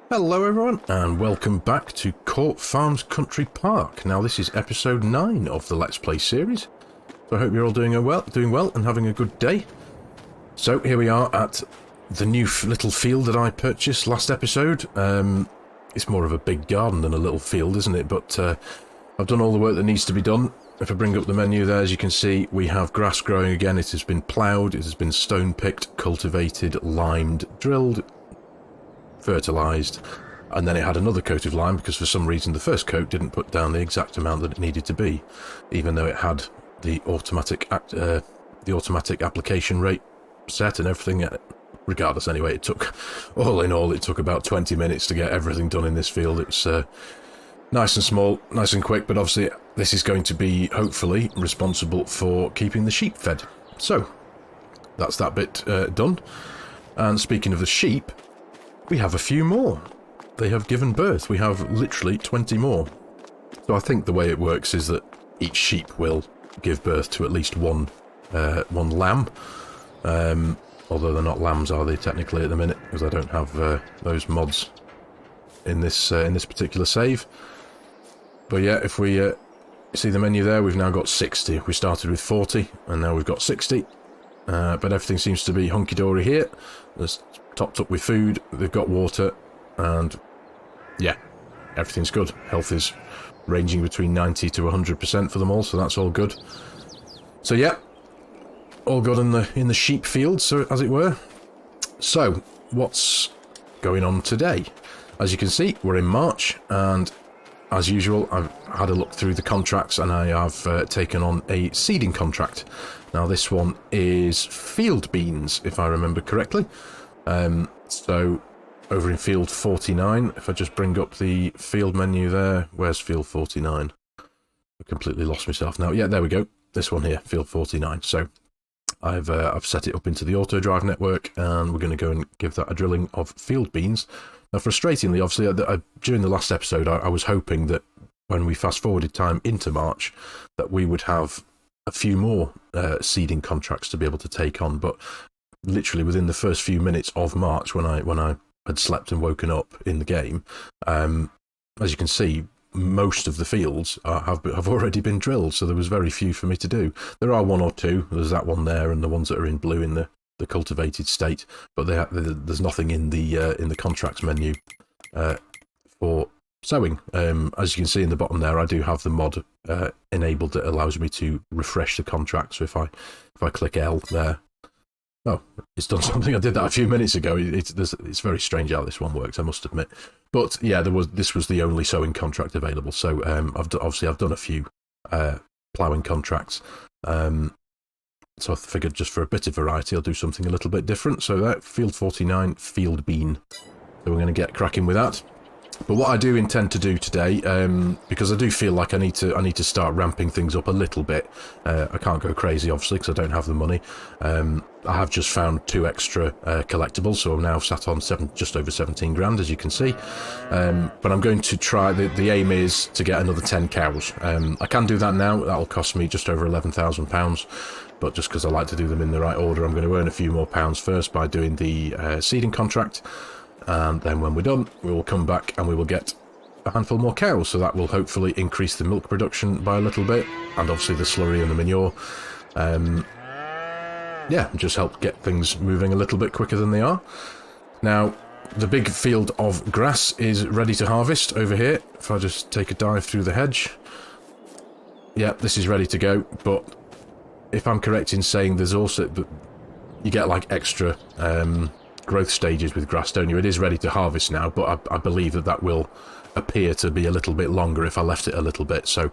Hello everyone, and welcome back to Court Farms Country Park. Now this is episode 9 of the Let's Play series, so I hope you're all doing well and having a good day. So here we are at the new little field that I purchased last episode. It's more of a big garden than a little field, isn't it? But I've done all the work that needs to be done. If I bring up the menu there, as you can see, we have grass growing again. It has been ploughed, it has been stone picked, cultivated, limed, drilled, fertilized, and then it had another coat of lime because for some reason the first coat didn't put down the exact amount that it needed to be, even though it had the automatic application rate set and everything. Regardless, anyway, it took, all in all, it took about 20 minutes to get everything done in this field. It's nice and small, nice and quick, but obviously this is going to be hopefully responsible for keeping the sheep fed. So that's that bit done. And speaking of the sheep, we have a few more. They have given birth. We have literally 20 more. So I think the way it works is that each sheep will give birth to at least one lamb. Although they're not lambs, are they, technically, at the minute, because I don't have those mods in this particular save. But yeah, if we see the menu there, we've now got 60. We started with 40, and now we've got 60. But everything seems to be hunky-dory here. There's topped up with food, they've got water, and yeah, everything's good. Health is ranging between 90 to 100% for them all, so that's all good. So yeah, all good in the sheep field, so as it were. So what's going on today? As you can see, we're in March, and as usual, I've had a look through the contracts, and I have taken on a seeding contract. Now this one is field beans, if I remember correctly. So over in field 49, if I just bring up the field menu there, where's field 49? I completely lost myself now. Yeah, there we go. This one here, field 49. So I've set it up into the auto drive network, and we're going to go and give that a drilling of field beans. Now, frustratingly, obviously, during the last episode, I was hoping that when we fast forwarded time into March, that we would have a few more seeding contracts to be able to take on, but literally within the first few minutes of March, when I had slept and woken up in the game, as you can see, most of the fields have already been drilled, so there was very few for me to do. There are one or two. There's that one there, and the ones that are in blue in the cultivated state, but there's nothing in the contracts menu for sowing. As you can see in the bottom there, I do have the mod enabled that allows me to refresh the contract. So if I click L there, oh, it's done something. I did that a few minutes ago. It's very strange how this one works, I must admit. But yeah, this was the only sowing contract available. So I've done a few ploughing contracts. So I figured just for a bit of variety, I'll do something a little bit different. So that field 49, field bean. So we're going to get cracking with that. But what I do intend to do today, because I do feel like I need to start ramping things up a little bit. I can't go crazy, obviously, because I don't have the money. I have just found 2 extra collectibles, so I'm now sat on just over 17 grand, as you can see. But I'm going to try. The aim is to get another 10 cows. I can do that now. That'll cost me just over £11,000. But just because I like to do them in the right order, I'm going to earn a few more pounds first by doing the seeding contract. And then when we're done, we will come back and we will get a handful more cows. So that will hopefully increase the milk production by a little bit, and obviously the slurry and the manure. Yeah, just help get things moving a little bit quicker than they are. Now, the big field of grass is ready to harvest over here. If I just take a dive through the hedge. Yeah, this is ready to go, but if I'm correct in saying there's also, you get like extra growth stages with grass, don't you? It is ready to harvest now, but I believe that will appear to be a little bit longer if I left it a little bit. So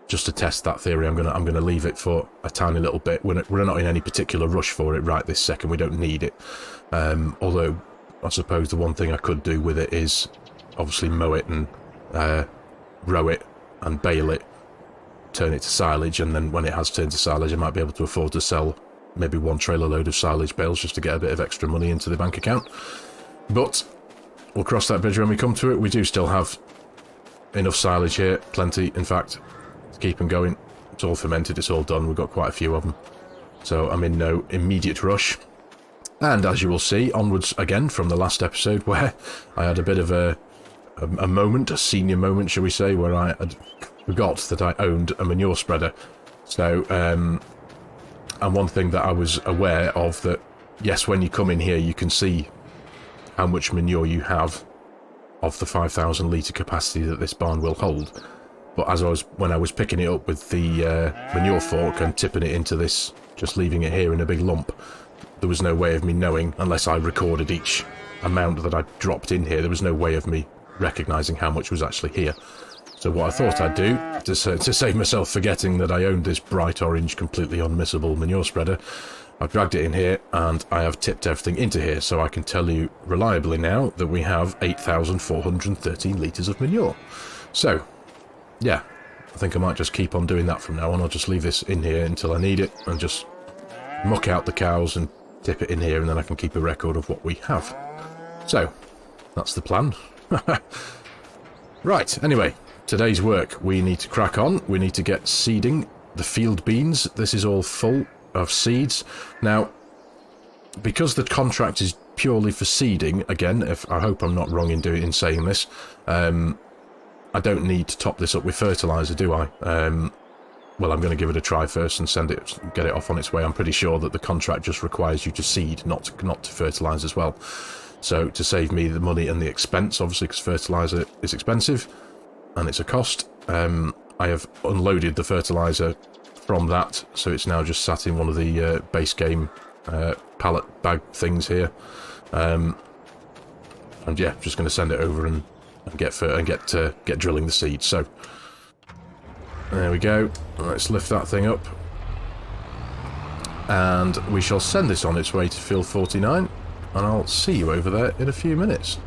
just to test that theory, I'm gonna leave it for a tiny little bit. We're not in any particular rush for it right this second. We don't need it. Although I suppose the one thing I could do with it is obviously mow it and row it and bale it, turn it to silage, and then when it has turned to silage, I might be able to afford to sell maybe 1 trailer load of silage bales just to get a bit of extra money into the bank account. But we'll cross that bridge when we come to it. We do still have enough silage here, plenty in fact, to keep them going. It's all fermented, it's all done, we've got quite a few of them. So I'm in no immediate rush. And as you will see, onwards again from the last episode where I had a bit of a moment, a senior moment, shall we say, where I had forgot that I owned a manure spreader. So, and one thing that I was aware of, that yes, when you come in here you can see how much manure you have of the 5,000 litre capacity that this barn will hold. But when I was picking it up with the manure fork and tipping it into this, just leaving it here in a big lump, there was no way of me knowing, unless I recorded each amount that I dropped in here, there was no way of me recognising how much was actually here. So what I thought I'd do, to save myself forgetting that I owned this bright orange, completely unmissable manure spreader, I've dragged it in here and I have tipped everything into here, so I can tell you reliably now that we have 8,413 litres of manure. So, yeah, I think I might just keep on doing that from now on. I'll just leave this in here until I need it and just muck out the cows and tip it in here, and then I can keep a record of what we have. So, that's the plan. Right, anyway, today's work. We need to crack on. We need to get seeding the field beans. This is all full of seeds. Now, because the contract is purely for seeding, again, I hope I'm not wrong in saying this, I don't need to top this up with fertilizer, do I? Well, I'm going to give it a try first and get it off on its way. I'm pretty sure that the contract just requires you to seed, not to fertilise as well. So to save me the money and the expense, obviously, because fertiliser is expensive and it's a cost, I have unloaded the fertiliser from that, so it's now just sat in one of the base game pallet bag things here. And yeah, just going to send it over and get drilling the seeds. So there we go. Let's lift that thing up, and we shall send this on its way to field 49, and I'll see you over there in a few minutes.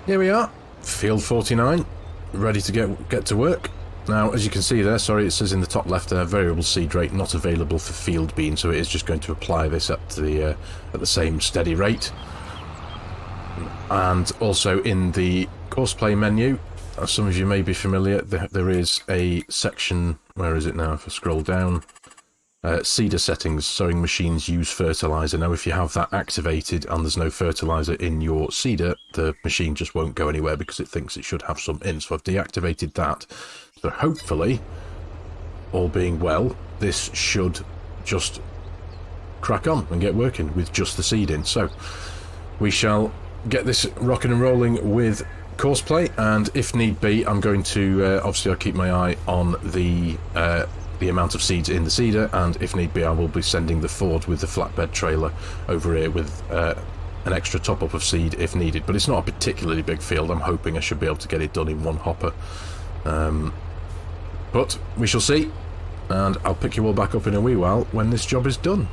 Here we are, field 49, ready to get to work. Now, as you can see there, sorry, it says in the top left there, variable seed rate not available for field bean, so it is just going to apply this at the same steady rate. And also in the course play menu, as some of you may be familiar, there is a section, where is it now, if I scroll down, seeder settings, sowing machines use fertilizer. Now if you have that activated and there's no fertilizer in your seeder, the machine just won't go anywhere because it thinks it should have some in. So I've deactivated that. So hopefully, all being well, this should just crack on and get working with just the seed in. So we shall get this rocking and rolling with course play, and if need be, I'm going to obviously I'll keep my eye on the amount of seeds in the seeder, and if need be I will be sending the Ford with the flatbed trailer over here with an extra top-up of seed if needed. But it's not a particularly big field. I'm hoping I should be able to get it done in one hopper, but we shall see, and I'll pick you all back up in a wee while when this job is done.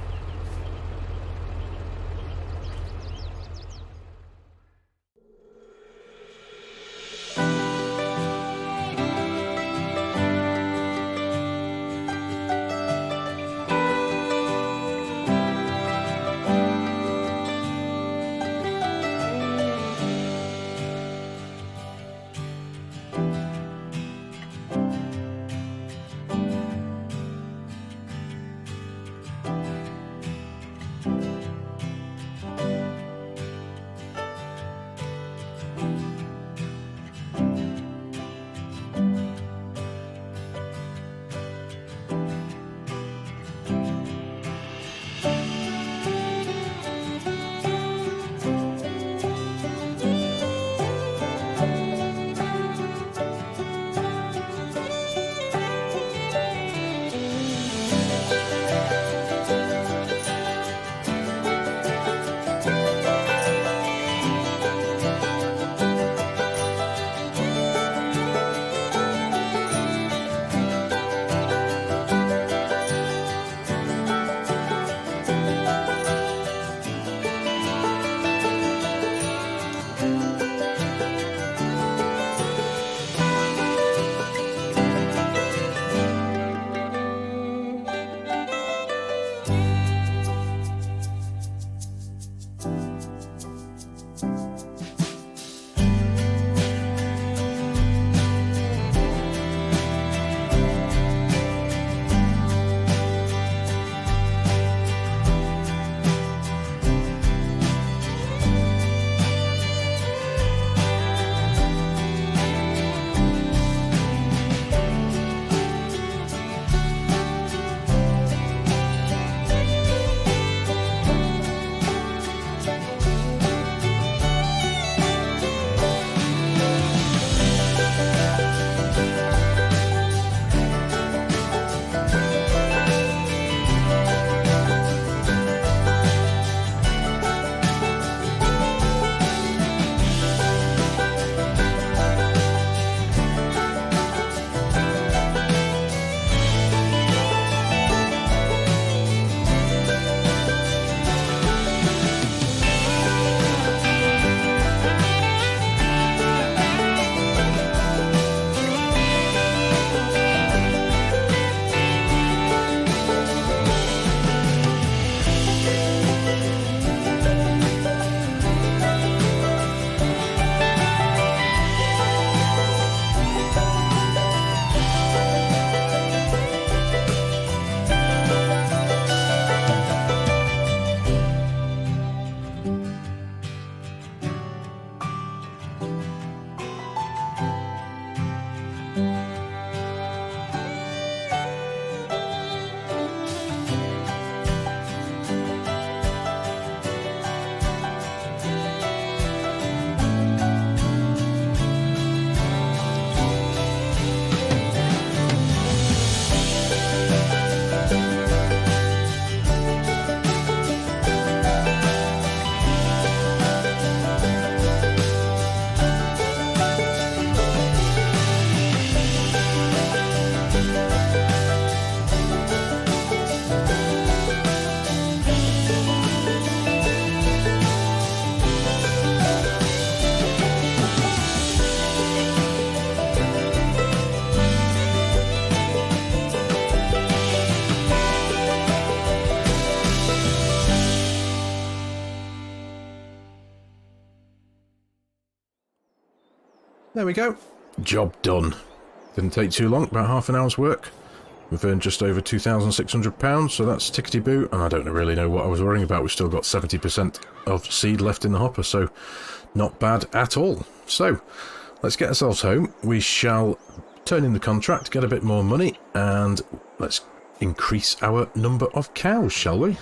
There we go. Job done. Didn't take too long, about half an hour's work. We've earned just over £2,600, so that's tickety-boo, and I don't really know what I was worrying about. We've still got 70% of seed left in the hopper, so not bad at all. So, let's get ourselves home. We shall turn in the contract, get a bit more money, and let's increase our number of cows, shall we?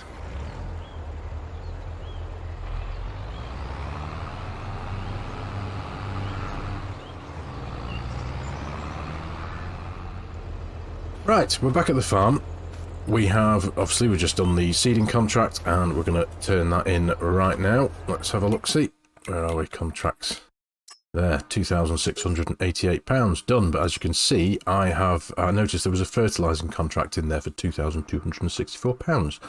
Right, we're back at the farm. We have, obviously, we've just done the seeding contract, and we're going to turn that in right now. Let's have a look-see. Where are we? Contracts. There, £2,688 done. But as you can see, I noticed there was a fertilizing contract in there for £2,264.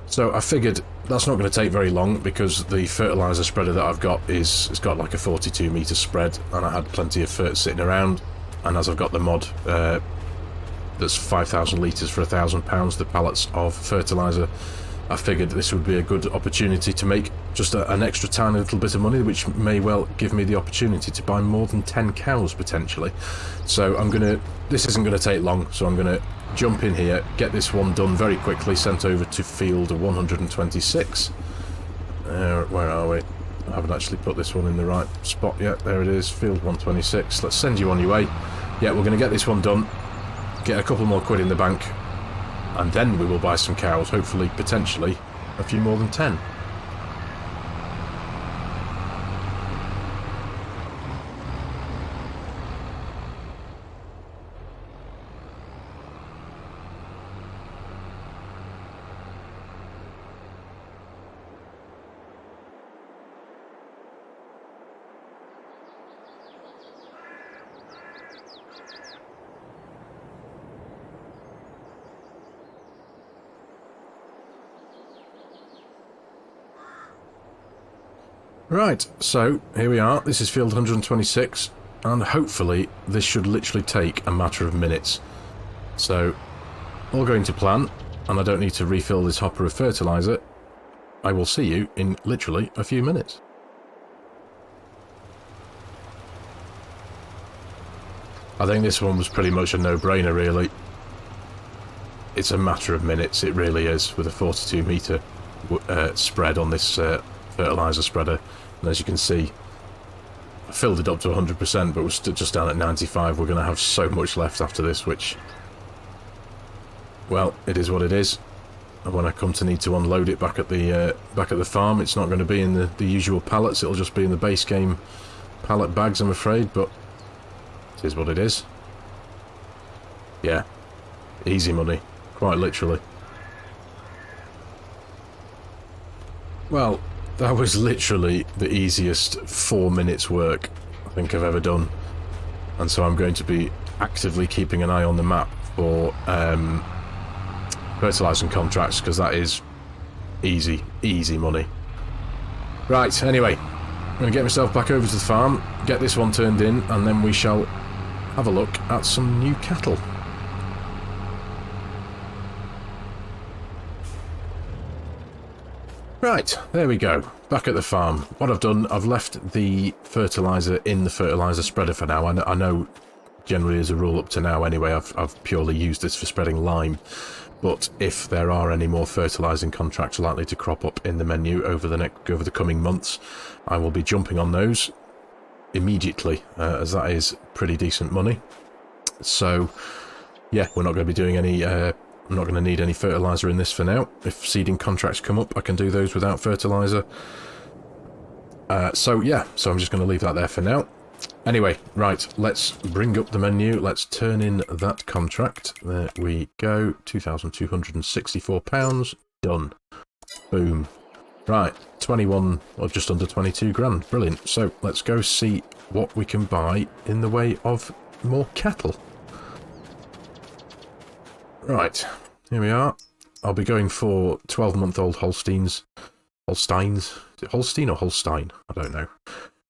So I figured that's not going to take very long, because the fertilizer spreader that I've got it's got like a 42-meter spread, and I had plenty of fert sitting around. And as I've got the mod, that's 5,000 litres for £1,000, the pallets of fertiliser, I figured this would be a good opportunity to make just an extra tiny little bit of money, which may well give me the opportunity to buy more than 10 cows potentially. So this isn't going to take long, so I'm going to jump in here, get this one done very quickly, sent over to field 126. Where are we? I haven't actually put this one in the right spot yet. There it is, field 126. Let's send you on your way. Yeah, we're going to get this one done, get a couple more quid in the bank, and then we will buy some cows, hopefully, potentially, a few more than 10. Right, so here we are. This is field 126, and hopefully this should literally take a matter of minutes. So, all going to plan, and I don't need to refill this hopper of fertiliser. I will see you in literally a few minutes. I think this one was pretty much a no-brainer, really. It's a matter of minutes, it really is, with a 42-metre spread on this fertiliser spreader. And as you can see, I filled it up to 100%, but we're just down at 95. We're going to have so much left after this, which, well, it is what it is. And when I come to need to unload it back at the farm, it's not going to be in the usual pallets. It'll just be in the base game pallet bags, I'm afraid. But it is what it is. Yeah, easy money, quite literally. Well, that was literally the easiest 4 minutes work I think I've ever done. And so I'm going to be actively keeping an eye on the map for fertilising contracts, because that is easy money. Right, anyway, I'm going to get myself back over to the farm, get this one turned in, and then we shall have a look at some new cattle. Right, there we go. Back at the farm. What I've done, I've left the fertiliser in the fertiliser spreader for now. I know generally as a rule up to now anyway, I've purely used this for spreading lime. But if there are any more fertilising contracts likely to crop up in the menu over the coming months, I will be jumping on those immediately, as that is pretty decent money. So, yeah, we're not going to be doing any... I'm not going to need any fertiliser in this for now. If seeding contracts come up, I can do those without fertiliser. So yeah, so I'm just going to leave that there for now. Anyway, right, let's bring up the menu. Let's turn in that contract. There we go. £2,264. Done. Boom. Right, 21 or just under 22 grand. Brilliant. So let's go see what we can buy in the way of more cattle. Right, here we are. I'll be going for 12-month-old Holsteins. Holsteins? Is it Holstein or Holstein? I don't know.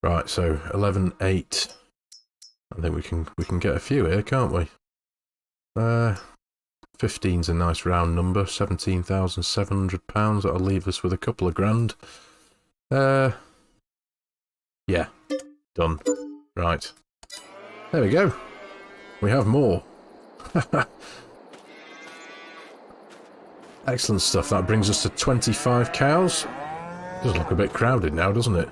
Right, so 11.8. I think we can get a few here, can't we? 15's a nice round number. £17,700. That'll leave us with a couple of grand. Yeah, done. Right, There we go. We have more. Excellent stuff. That brings us to 25 cows. Does look a bit crowded now, doesn't it?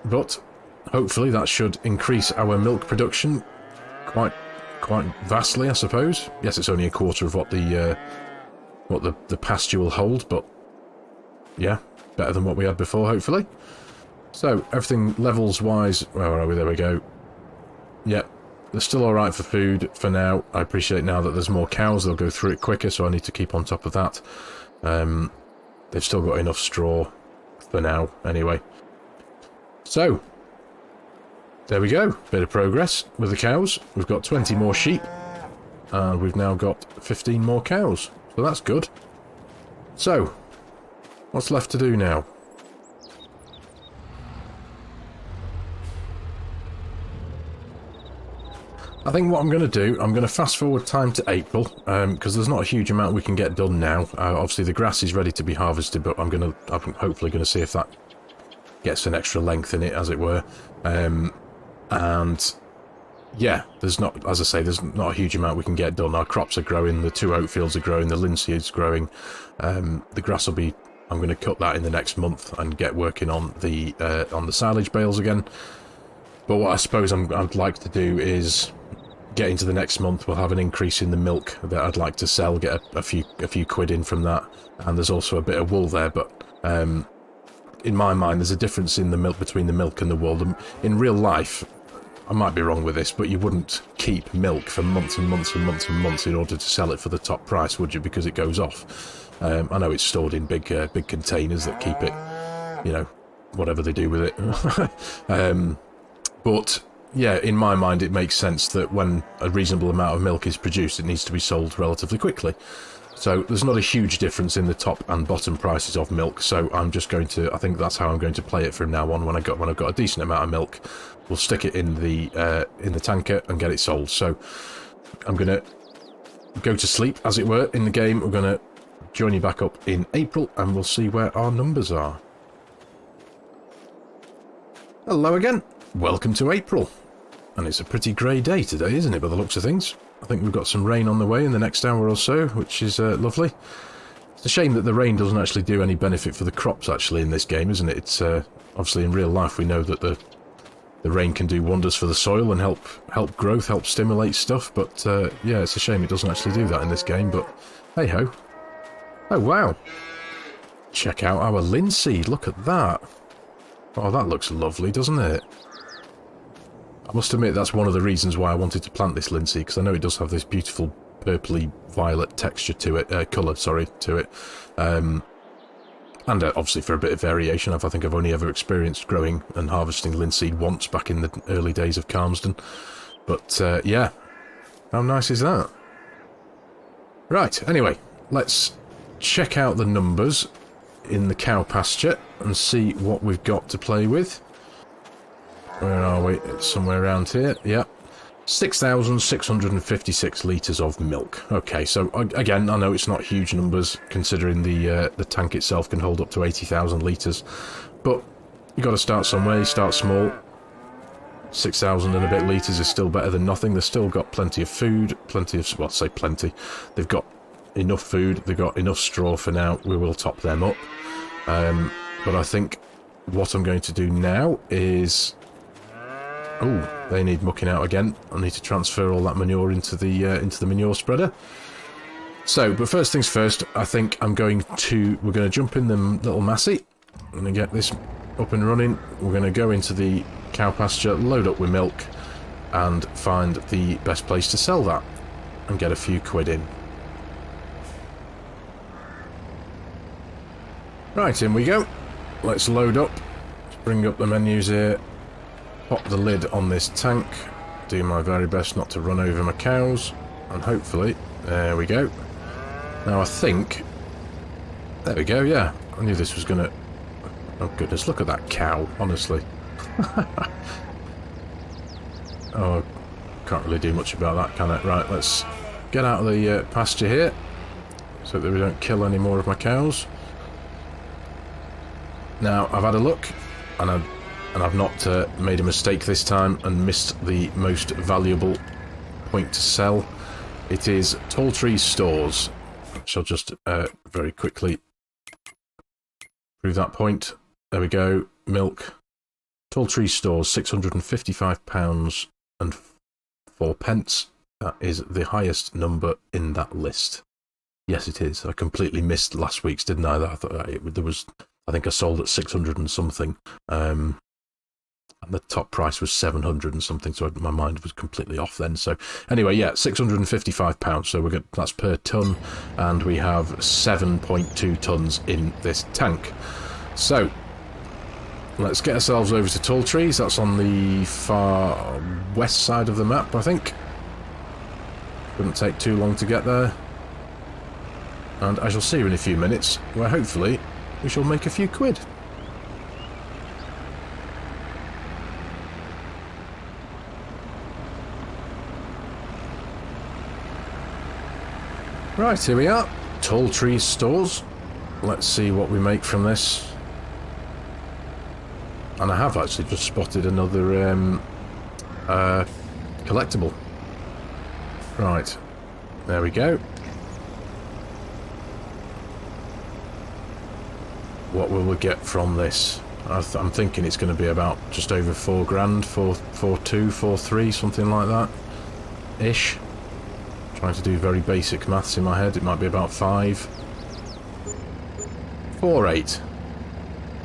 But hopefully that should increase our milk production quite vastly, I suppose. Yes, it's only a quarter of what the pasture will hold, but yeah, better than what we had before, hopefully. So everything levels wise, where are we? There we go. Yep, they're still all right for food for now. I appreciate now that there's more cows; they'll go through it quicker, so I need to keep on top of that. They've still got enough straw for now, anyway. So, there we go. Bit of progress with the cows. We've got 20 more sheep, and we've now got 15 more cows. So that's good. So, what's left to do now? I think what I'm going to do, I'm going to fast forward time to April, because there's not a huge amount we can get done now. Obviously the grass is ready to be harvested, but I'm hopefully going to see if that gets an extra length in it, as it were. And yeah, there's not, as I say, there's not a huge amount we can get done. Our crops are growing, the 2 oat fields are growing, the linseed is growing. The grass will be, I'm going to cut that in the next month and get working on the silage bales again. But what I suppose I'd like to do is get into the next month. We'll have an increase in the milk that I'd like to sell, get a few quid in from that, and there's also a bit of wool there. But in my mind, there's a difference in the milk between the milk and the wool. In real life, I might be wrong with this, but you wouldn't keep milk for months and months and months and months in order to sell it for the top price, would you? Because it goes off. I know it's stored in big containers that keep it, you know, whatever they do with it. But yeah, in my mind it makes sense that when a reasonable amount of milk is produced, it needs to be sold relatively quickly. So there's not a huge difference in the top and bottom prices of milk, so I'm just going to, I think that's how I'm going to play it from now on. When I've got a decent amount of milk, we'll stick it in the tanker and get it sold. So I'm going to go to sleep, as it were, in the game. We're going to join you back up in April, and we'll see where our numbers are. Hello again. Welcome to April. And it's a pretty grey day today, isn't it, by the looks of things? I think we've got some rain on the way in the next hour or so, which is lovely. It's a shame that the rain doesn't actually do any benefit for the crops, actually, in this game, isn't it? It's obviously, in real life, we know that the rain can do wonders for the soil and help growth, help stimulate stuff, but yeah, it's a shame it doesn't actually do that in this game, but hey-ho. Oh, wow. Check out our linseed, look at that. Oh, that looks lovely, doesn't it? I must admit that's one of the reasons why I wanted to plant this linseed, because I know it does have this beautiful purpley violet texture to it, colour, sorry, to it. And obviously for a bit of variation. I think I've only ever experienced growing and harvesting linseed once back in the early days of Calmsden. But yeah, how nice is that? Right, anyway, let's check out the numbers in the cow pasture and see what we've got to play with. Where are we? It's somewhere around here. Yeah. 6,656 litres of milk. Okay, so again, I know it's not huge numbers considering the tank itself can hold up to 80,000 litres, but you got to start somewhere. You start small. 6,000 and a bit litres is still better than nothing. They've still got plenty of food, plenty of, well, I say plenty. They've got enough food. They've got enough straw for now. We will top them up. But I think what I'm going to do now is... Oh, they need mucking out again. I need to transfer all that manure into the manure spreader. So, but first things first, I think we're going to jump in the little Massey. I'm going to get this up and running. We're going to go into the cow pasture, load up with milk, and find the best place to sell that, and get a few quid in. Right, in we go. Let's load up. Let's bring up the menus here. Pop the lid on this tank, do my very best not to run over my cows, and hopefully, there we go. Now I think, there we go, yeah, I knew this was gonna, oh goodness, look at that cow, honestly. Oh, can't really do much about that, can I? Right, let's get out of the pasture here, so that we don't kill any more of my cows. Now, I've had a look, and and I've not made a mistake this time and missed the most valuable point to sell. It is Tall Trees Stores. I shall just very quickly prove that point. There we go. Milk. Tall Trees Stores, £655 and 4 pence. That is the highest number in that list. Yes, it is. I completely missed last week's, didn't I? I thought there was. I think I sold at 600 and something. And the top price was 700 and something, so my mind was completely off then. So anyway, yeah, £655. So that's per ton, and we have 7.2 tons in this tank. So let's get ourselves over to Tall Trees. That's on the far west side of the map, I think. Wouldn't take too long to get there. And I shall see you in a few minutes, where hopefully we shall make a few quid. Right, here we are. Tall Trees Stores. Let's see what we make from this. And I have actually just spotted another collectible. Right, there we go. What will we get from this? I'm thinking it's going to be about just over 4 grand, 4.2, 4.3, something like that, ish. Trying to do very basic maths in my head. It might be about 5. 4.8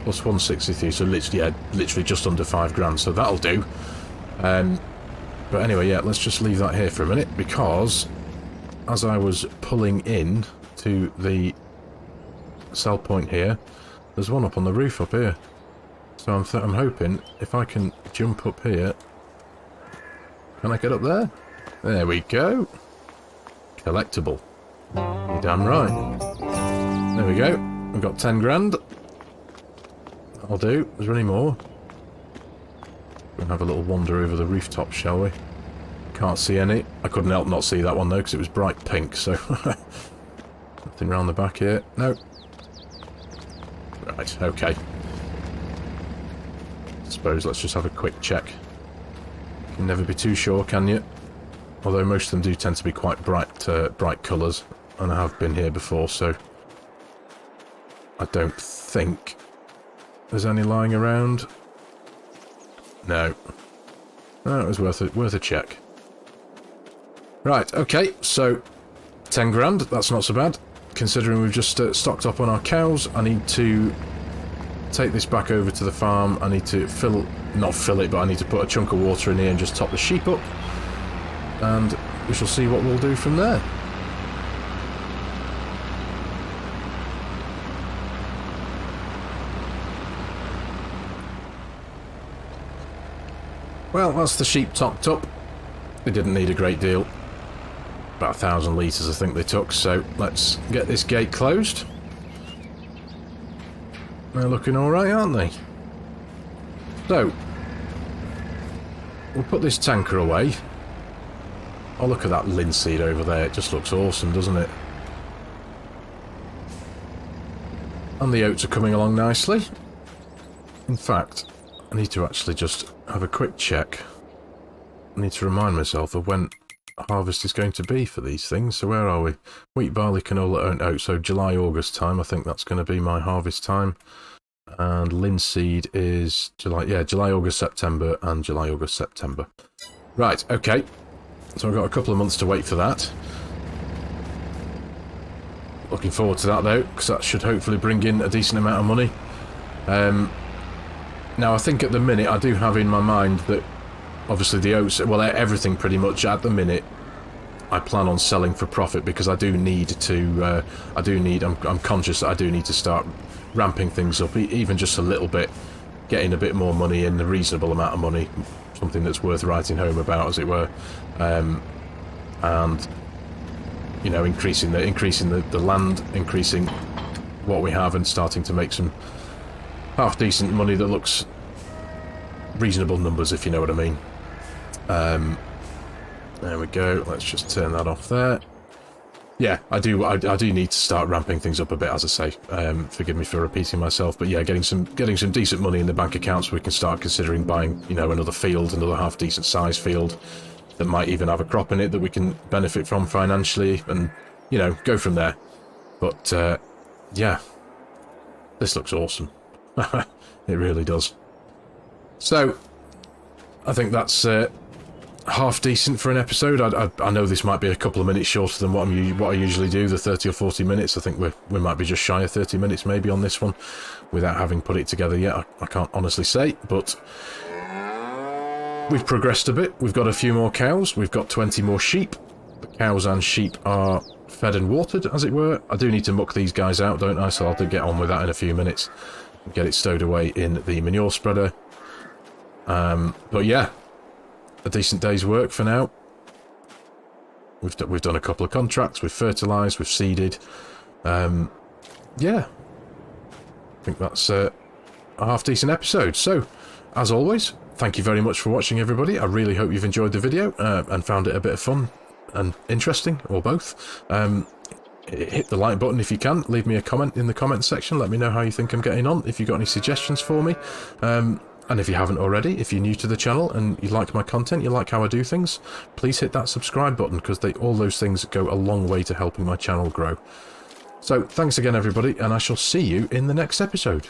plus 163, so literally just under 5 grand. So that'll do. But anyway, yeah, let's just leave that here for a minute, because as I was pulling in to the sell point here, there's one up on the roof up here. So I'm hoping if I can jump up here. Can I get up there? There we go. Collectible. You're damn right. There we go. We've got 10 grand. That'll do. Is there any more? We'll have a little wander over the rooftop, shall we? Can't see any. I couldn't help not see that one though, because it was bright pink, so... Nothing round the back here. No. Right, okay. Suppose let's just have a quick check. You can never be too sure, can you? Although most of them do tend to be quite bright colours, and I have been here before, so... I don't think there's any lying around. No. No, it was worth a check. Right, okay, so 10 grand, that's not so bad. Considering we've just stocked up on our cows, I need to take this back over to the farm. I need to not fill it, but I need to put a chunk of water in here and just top the sheep up. And we shall see what we'll do from there. Well, that's the sheep topped up. They didn't need a great deal. About 1,000 litres I think they took, so let's get this gate closed. They're looking alright, aren't they? So, we'll put this tanker away. Oh, look at that linseed over there. It just looks awesome, doesn't it? And the oats are coming along nicely. In fact, I need to actually just have a quick check. I need to remind myself of when harvest is going to be for these things. So where are we? Wheat, barley, canola, and oats. So July, August time. I think that's going to be my harvest time. And linseed is July, August, September, and July, August, September. Right, okay. So I've got a couple of months to wait for that. Looking forward to that though, because that should hopefully bring in a decent amount of money. Now I think at the minute I do have in my mind that obviously the oats, well everything pretty much at the minute I plan on selling for profit, because I do need to, I'm conscious that I do need to start ramping things up, even just a little bit, getting a bit more money in, a reasonable amount of money, something that's worth writing home about, as it were, and you know, increasing the land, increasing what we have, and starting to make some half decent money that looks reasonable numbers, if you know what I mean. There we go. Let's just turn that off there. yeah, I do need to start ramping things up a bit, as I say. Forgive me for repeating myself, but yeah, getting some decent money in the bank account so we can start considering buying, you know, another field, another half decent size field that might even have a crop in it that we can benefit from financially, and, you know, go from there. But yeah, this looks awesome. It really does. So I think that's half decent for an episode. I know this might be a couple of minutes shorter than what I usually do, the 30 or 40 minutes. I think we might be just shy of 30 minutes maybe on this one, without having put it together yet. I can't honestly say, but we've progressed a bit. We've got a few more cows. We've got 20 more sheep. The cows and sheep are fed and watered, as it were. I do need to muck these guys out, don't I? So I'll get on with that in a few minutes. Get it stowed away in the manure spreader. But yeah, a decent day's work for now. We've done a couple of contracts, we've fertilised, we've seeded. Yeah, I think that's a half decent episode. So, as always, thank you very much for watching, everybody. I really hope you've enjoyed the video and found it a bit of fun and interesting, or both. Hit the like button if you can. Leave me a comment in the comments section. Let me know how you think I'm getting on, if you've got any suggestions for me. And if you haven't already, if you're new to the channel and you like my content, you like how I do things, please hit that subscribe button, because all those things go a long way to helping my channel grow. So, thanks again, everybody, and I shall see you in the next episode.